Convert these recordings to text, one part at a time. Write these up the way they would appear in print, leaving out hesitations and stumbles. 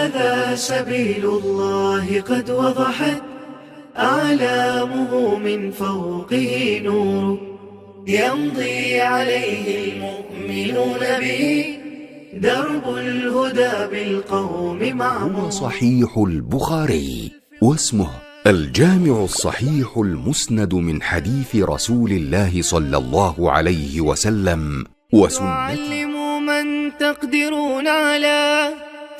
هذا سبيل الله قد وضحت أعلامه من فوقه نور يمضي عليه المؤمنون به درب الهدى بالقوم معمور. هو صحيح البخاري واسمه الجامع الصحيح المسند من حديث رسول الله صلى الله عليه وسلم وسنته. وعلموا من تقدرون على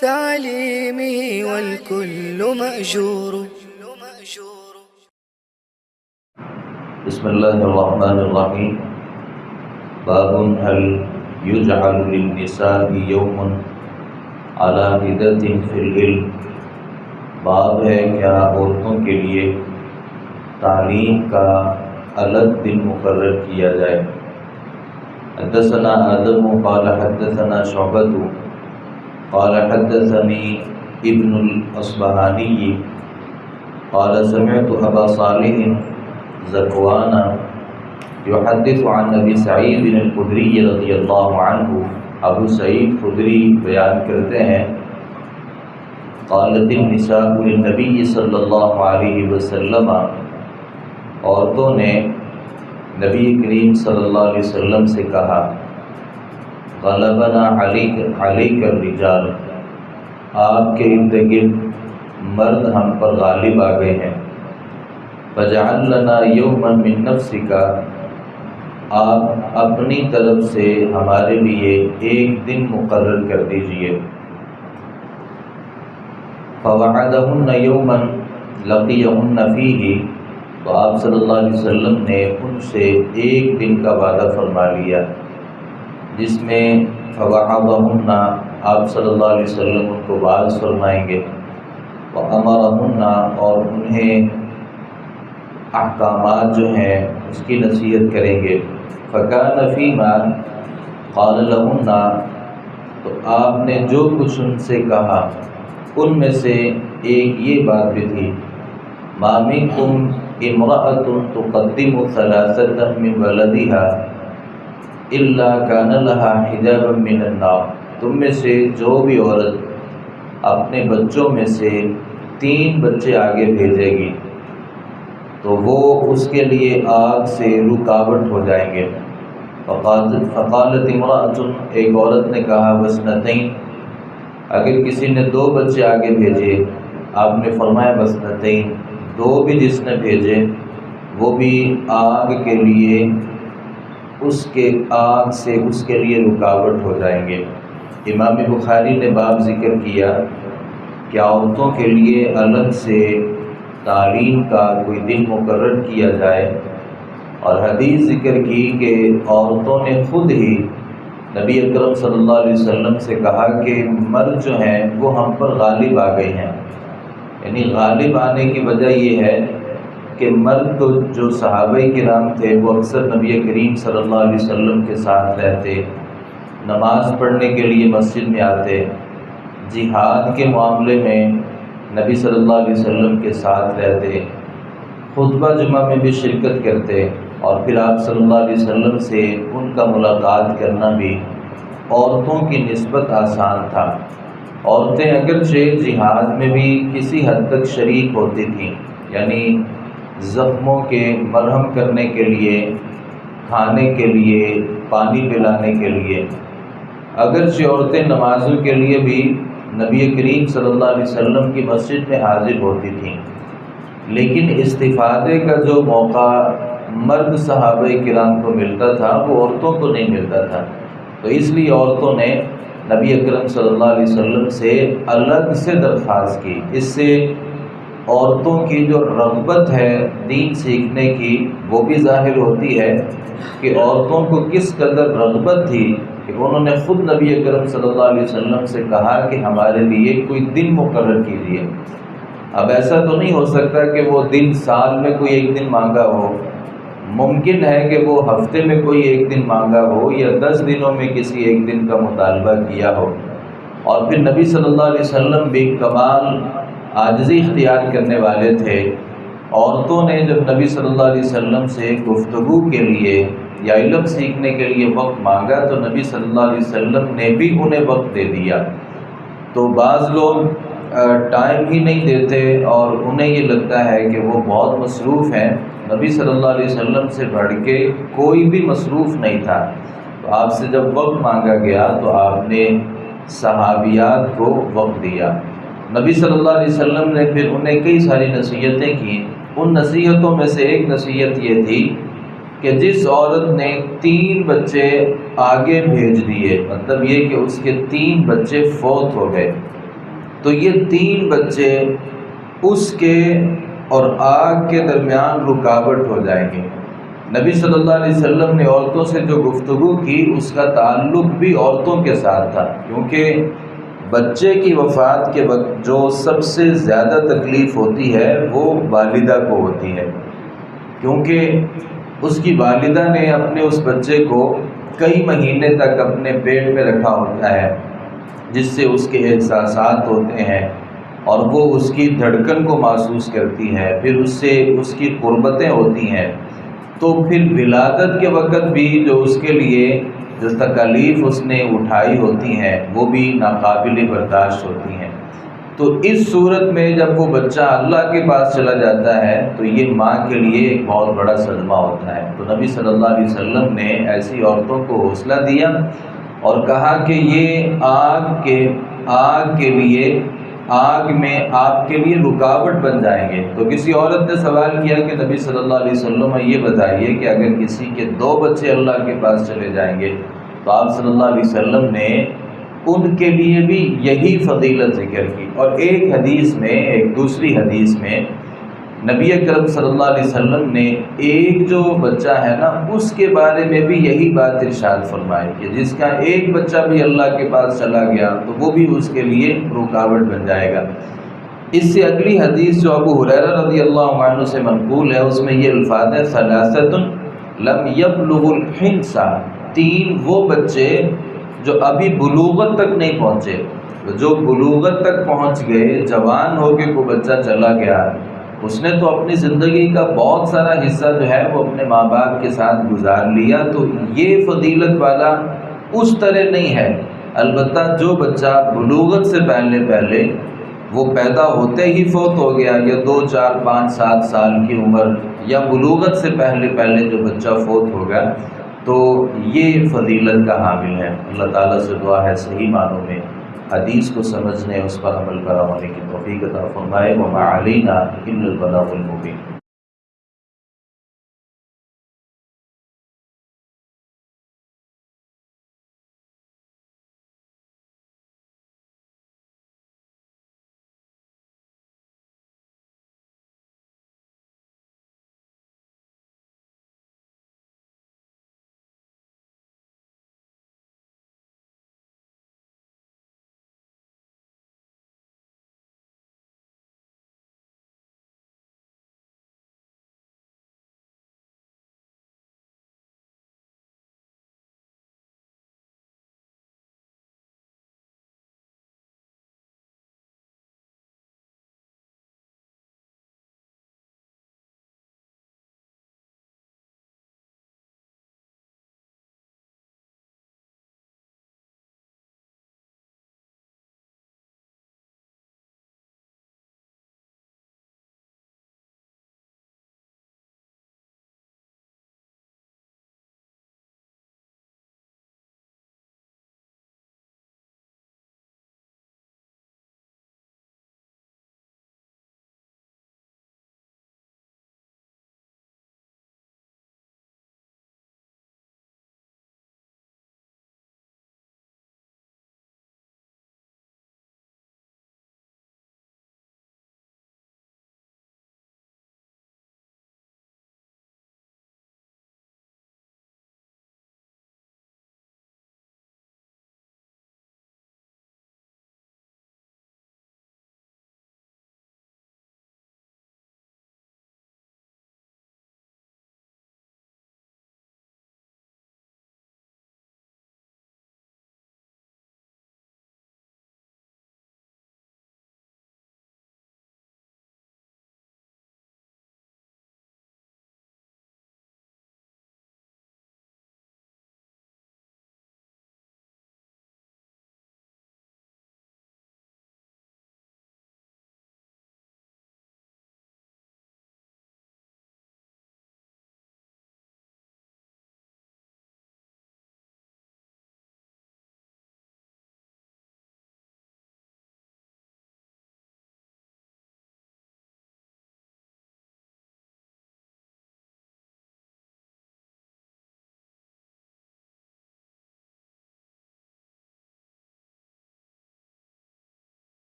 تعليمه والكل مأجور. بسم الله الرحمن الرحيم. باب هل يجعل للنساء يوم على حدة في العلم. باب ہے کیا عورتوں کے لیے تعلیم کا الگ دن مقرر کیا جائے. حدثنا آدم قال حدثنا شعبة قال حدثني ابن الأصبهاني قال سمعت أبا صالح ذكوان يحدث عن ابی سعید الخدری رضی اللہ عنہ. ابو سعید خدری بیان کرتے ہیں قالت النساء للنبی صلی اللہ علیہ وسلم، عورتوں نے نبی کریم صلی اللہ علیہ وسلم سے کہا غلبنا علیک الرجال، آپ کے ارد گرد مرد ہم پر غالب آ گئے ہیں. فجعل لنا یوما من نفسک، آپ اپنی طرف سے ہمارے لیے ایک دن مقرر کر دیجئے. فوعدہن یوما لقیہن فیہ، تو آپ صلی اللہ علیہ وسلم نے ان سے ایک دن کا وعدہ فرما لیا جس میں فوعدہن، آپ صلی اللہ علیہ وسلم ان کو واعظ فرمائیں گے. وامرہن، اور انہیں احکامات جو ہیں اس کی نصیحت کریں گے. فکان فیما قال لہن، تو آپ نے جو کچھ ان سے کہا ان میں سے ایک یہ بات بھی تھی ما منکم امرأۃ تقدم ثلاثة من ولدها الا کان لها حجابا من النار. تم میں سے جو بھی عورت اپنے بچوں میں سے 3 بچے آگے بھیجے گی تو وہ اس کے لیے آگ سے رکاوٹ ہو جائیں گے. فقالت امرأۃ، ایک عورت نے کہا وسنتین، اگر کسی نے 2 بچے آگے بھیجے، آپ نے فرمایا وسنتین، 2 بھی جس نے بھیجے وہ بھی آگ کے لیے آگ سے اس کے لیے رکاوٹ ہو جائیں گے. امام بخاری نے باب ذکر کیا کہ عورتوں کے لیے الگ سے تعلیم کا کوئی دن مقرر کیا جائے، اور حدیث ذکر کی کہ عورتوں نے خود ہی نبی اکرم صلی اللہ علیہ وسلم سے کہا کہ مرد جو ہیں وہ ہم پر غالب آ گئے ہیں. یعنی غالب آنے کی وجہ یہ ہے کہ مرد تو جو صحابہ کرام تھے وہ اکثر نبی کریم صلی اللہ علیہ وسلم کے ساتھ رہتے، نماز پڑھنے کے لیے مسجد میں آتے، جہاد کے معاملے میں نبی صلی اللہ علیہ وسلم کے ساتھ رہتے، خطبہ جمعہ میں بھی شرکت کرتے، اور پھر آپ صلی اللہ علیہ وسلم سے ان کا ملاقات کرنا بھی عورتوں کی نسبت آسان تھا. عورتیں اگرچہ جہاد میں بھی کسی حد تک شریک ہوتی تھیں، یعنی زخموں کے مرہم کرنے کے لیے، کھانے کے لیے، پانی پلانے کے لیے، اگرچہ عورتیں نمازوں کے لیے بھی نبی کریم صلی اللہ علیہ وسلم کی مسجد میں حاضر ہوتی تھیں، لیکن استفادے کا جو موقع مرد صحابہ کرام کو ملتا تھا وہ عورتوں کو نہیں ملتا تھا. تو اس لیے عورتوں نے نبی اکرم صلی اللہ علیہ وسلم سے الگ سے درخواست کی. اس سے عورتوں کی جو رغبت ہے دین سیکھنے کی وہ بھی ظاہر ہوتی ہے کہ عورتوں کو کس قدر رغبت تھی کہ انہوں نے خود نبی اکرم صلی اللہ علیہ وسلم سے کہا کہ ہمارے لیے کوئی دن مقرر کیجیے. اب ایسا تو نہیں ہو سکتا کہ وہ دن سال میں کوئی ایک دن مانگا ہو، ممکن ہے کہ وہ ہفتے میں کوئی ایک دن مانگا ہو یا 10 دنوں میں کسی ایک دن کا مطالبہ کیا ہو. اور پھر نبی صلی اللہ علیہ وسلم بھی کمال عاجزی اختیار کرنے والے تھے. عورتوں نے جب نبی صلی اللہ علیہ وسلم سے گفتگو کے لیے یا علم سیکھنے کے لیے وقت مانگا تو نبی صلی اللہ علیہ وسلم نے بھی انہیں وقت دے دیا. تو بعض لوگ ٹائم ہی نہیں دیتے اور انہیں یہ لگتا ہے کہ وہ بہت مصروف ہیں۔ نبی صلی اللہ علیہ وسلم سے بڑھ کے کوئی بھی مصروف نہیں تھا، تو آپ سے جب وقت مانگا گیا تو آپ نے صحابیات کو وقت دیا۔ نبی صلی اللہ علیہ وسلم نے پھر انہیں کئی ساری نصیحتیں کی۔ ان نصیحتوں میں سے ایک نصیحت یہ تھی کہ جس عورت نے 3 بچے آگے بھیج دیے، مطلب یہ کہ اس کے 3 بچے فوت ہو گئے، تو یہ 3 بچے اس کے اور آگ کے درمیان رکاوٹ ہو جائیں گے۔ نبی صلی اللہ علیہ وسلم نے عورتوں سے جو گفتگو کی اس کا تعلق بھی عورتوں کے ساتھ تھا، کیونکہ بچے کی وفات کے وقت جو سب سے زیادہ تکلیف ہوتی ہے وہ والدہ کو ہوتی ہے، کیونکہ اس کی والدہ نے اپنے اس بچے کو کئی مہینے تک اپنے پیٹ میں رکھا ہوتا ہے، جس سے اس کے احساسات ہوتے ہیں اور وہ اس کی دھڑکن کو محسوس کرتی ہے، پھر اس سے اس کی قربتیں ہوتی ہیں، تو پھر ولادت کے وقت بھی جو اس کے لیے جو تکالیف اس نے اٹھائی ہوتی ہیں وہ بھی ناقابل برداشت ہوتی ہیں۔ تو اس صورت میں جب وہ بچہ اللہ کے پاس چلا جاتا ہے تو یہ ماں کے لیے ایک بہت بڑا صدمہ ہوتا ہے۔ تو نبی صلی اللہ علیہ وسلم نے ایسی عورتوں کو حوصلہ دیا اور کہا کہ یہ آگ میں آپ کے لیے رکاوٹ بن جائیں گے۔ تو کسی عورت نے سوال کیا کہ نبی صلی اللہ علیہ وسلم یہ بتائیے کہ اگر کسی کے 2 بچے اللہ کے پاس چلے جائیں گے، تو آپ صلی اللہ علیہ وسلم نے ان کے لیے بھی یہی فضیلت ذکر کی۔ اور ایک دوسری حدیث میں نبی اکرم صلی اللہ علیہ وسلم نے ایک جو بچہ ہے نا اس کے بارے میں بھی یہی بات ارشاد فرمائی کہ جس کا ایک بچہ بھی اللہ کے پاس چلا گیا تو وہ بھی اس کے لیے رکاوٹ بن جائے گا۔ اس سے اگلی حدیث جو ابو ہریرہ رضی اللہ عنہ سے منقول ہے اس میں یہ الفاظ ہے ثلاثۃ لم یبلغ الحنث، 3 وہ بچے جو ابھی بلوغت تک نہیں پہنچے، جو بلوغت تک پہنچ گئے، جوان ہو کے کوئی بچہ چلا گیا، اس نے تو اپنی زندگی کا بہت سارا حصہ جو ہے وہ اپنے ماں باپ کے ساتھ گزار لیا، تو یہ فضیلت والا اس طرح نہیں ہے۔ البتہ جو بچہ بلوغت سے پہلے وہ پیدا ہوتے ہی فوت ہو گیا، یا 2 4 5 7 سال کی عمر، یا بلوغت سے پہلے جو بچہ فوت ہو گیا، تو یہ فضیلت کا حامل ہے۔ اللہ تعالیٰ سے دعا ہے صحیح معنوں میں حدیث کو سمجھنے، اس پر عمل پیرا ہونے کی توفیق عطا فرمائے۔ وما علینا الا البلاغ المبین۔